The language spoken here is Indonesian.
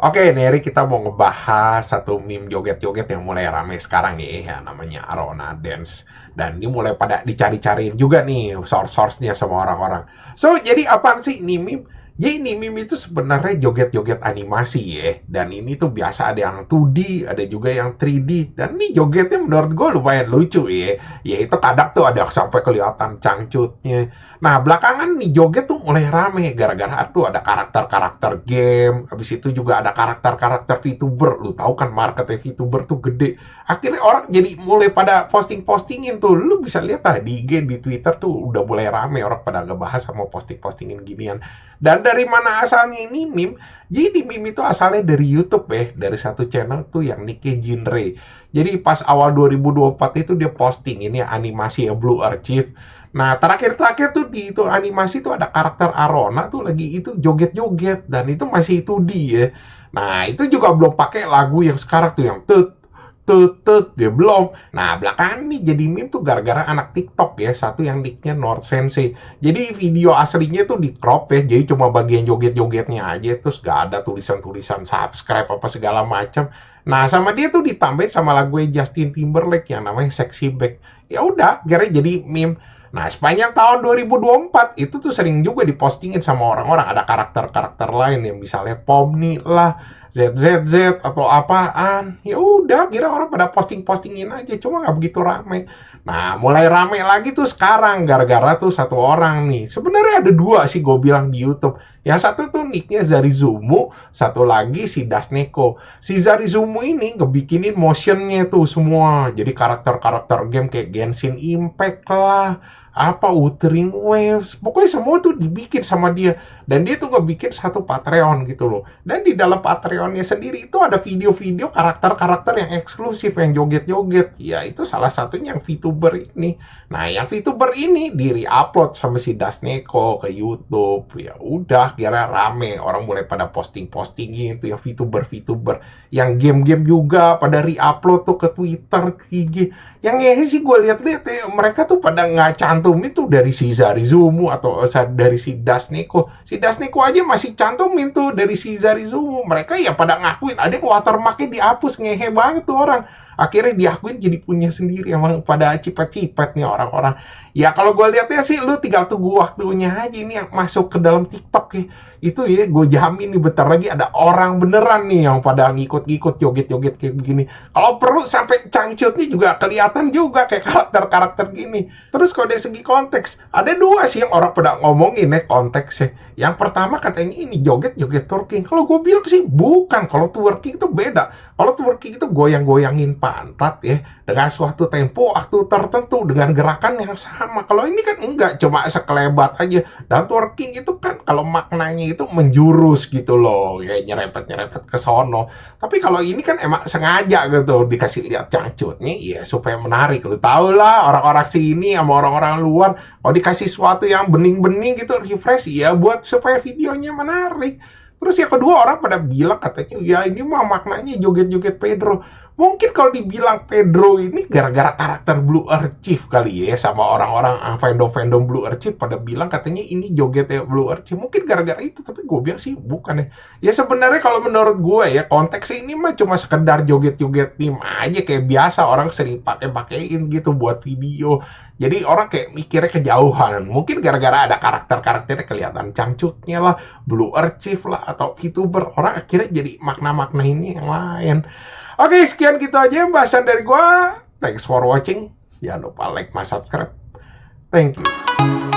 Oke, Neri, kita mau ngebahas satu meme joget-joget yang mulai rame sekarang nih, ya namanya Arona Dance. Dan ini mulai pada dicari-cariin juga nih source-source-nya sama orang-orang. So, jadi apaan sih ini meme? Jadi ini meme itu sebenarnya joget-joget animasi ya. Dan ini tuh biasa ada yang 2D, ada juga yang 3D. Dan ini jogetnya menurut gue lumayan lucu ya. Ya itu kadang tuh ada sampai kelihatan cangcutnya. Nah, belakangan nih joget tuh mulai rame gara-gara tuh ada karakter-karakter game, habis itu juga ada karakter-karakter VTuber. Lu tahu kan marketnya VTuber tuh gede. Akhirnya orang jadi mulai pada posting-postingin tuh. Lu bisa lihat lah di IG, di Twitter tuh udah mulai rame orang pada ngebahas sama posting-postingin ginian. Dan dari mana asalnya ini meme? Jadi meme itu asalnya dari YouTube ya, dari satu channel tuh yang Nicky Jinre. Jadi pas awal 2024 itu dia posting ini animasi ya Blue Archive. Nah, terakhir-terakhir tuh di itu animasi tuh ada karakter Arona tuh lagi itu joget-joget dan itu masih 2D ya. Nah, itu juga belum pakai lagu yang sekarang tuh yang tut tut tut dia belum. Nah, belakangan nih jadi meme tuh gara-gara anak TikTok ya, satu yang nicknya North Sensei. Jadi video aslinya tuh di crop ya, jadi cuma bagian joget-jogetnya aja terus gak ada tulisan-tulisan subscribe apa segala macam. Nah, sama dia tuh ditambahin sama lagu Justin Timberlake yang namanya Sexy Back. Ya udah, akhirnya jadi meme. Nah, sepanjang tahun 2024 itu tuh sering juga dipostingin sama orang-orang. Ada karakter-karakter lain yang misalnya Pomni lah, ZZZ atau apaan. Ya udah, kira orang pada posting-postingin aja, cuma nggak begitu rame. Nah, mulai rame lagi tuh sekarang gara-gara tuh satu orang nih. Sebenarnya ada dua sih gue bilang di YouTube. Yang satu tuh nicknya Zarizumu, satu lagi si Dasneko. Si Zarizumu ini ngebikinin motionnya tuh semua. Jadi karakter-karakter game kayak Genshin Impact lah, apa Wuthering Waves, pokoknya semua tuh dibikin sama dia. Dan dia tuh ngebikin satu Patreon gitu loh. Dan di dalam Patreonnya sendiri itu ada video-video karakter-karakter yang eksklusif yang joget-joget. Ya itu salah satunya yang VTuber ini. Nah, yang VTuber ini di-upload sama si Dasneko ke YouTube. Ya udah, kira rame, orang mulai pada posting-postingin itu yang VTuber-VTuber. Yang game-game juga pada re-upload tuh ke Twitter, ke IG. Yang ngehe sih gue lihat-lihat ya, mereka tuh pada nggak cantum itu dari si Zarizumu atau dari si Dasneko. Si Dasneko aja masih cantumin tuh dari si Zarizumu. Mereka ya pada ngakuin, ada yang watermarknya dihapus, ngehe banget tuh orang. Akhirnya diakuin jadi punya sendiri, emang pada cipet-cipet nih orang-orang. Ya kalau gue lihatnya sih lu tinggal tunggu waktunya aja ini yang masuk ke dalam TikTok ya. Itu ya gue jamin nih bentar lagi ada orang beneran nih yang pada ngikut-ngikut joget-joget kayak begini. Kalau perlu sampai cangcutnya juga kelihatan juga kayak karakter-karakter gini. Terus kalau dari segi konteks, ada dua sih yang orang pada ngomongin ya konteksnya. Yang pertama katanya ini joget-joget twerking. Kalau gue bilang sih bukan. Kalau twerking itu beda. Kalau twerking itu goyang-goyangin pantat ya dengan suatu tempo waktu tertentu dengan gerakan yang sama. Kalau ini kan enggak, cuma sekelebat aja. Dan twerking itu kan kalau maknanya itu menjurus gitu loh, kayak nyerempet-nyerempet ke sono. Tapi kalau ini kan emang sengaja gitu dikasih lihat cangcutnya, ya supaya menarik. Lu tau lah orang-orang sini sama orang-orang luar, kalau dikasih sesuatu yang bening-bening gitu refresh, ya buat supaya videonya menarik. Terus yang kedua orang pada bilang katanya, ya ini mah maknanya joget-joget Pedro. Mungkin kalau dibilang Pedro ini gara-gara karakter Blue Archive kali ya, sama orang-orang fandom-fandom Blue Archive pada bilang katanya ini jogetnya Blue Archive. Mungkin gara-gara itu, tapi gue bilang sih bukan ya. Ya sebenarnya kalau menurut gue ya konteksnya ini mah cuma sekedar joget-joget meme aja kayak biasa orang sering pakai-pakein gitu buat video. Jadi orang kayak mikirnya kejauhan. Mungkin gara-gara ada karakter-karakternya kelihatan cangcutnya lah, Blue Archive lah, atau VTuber. Orang akhirnya jadi makna-makna ini yang lain. Oke, sekian gitu aja bahasan dari gua. Thanks for watching. Jangan lupa like, subscribe. Thank you.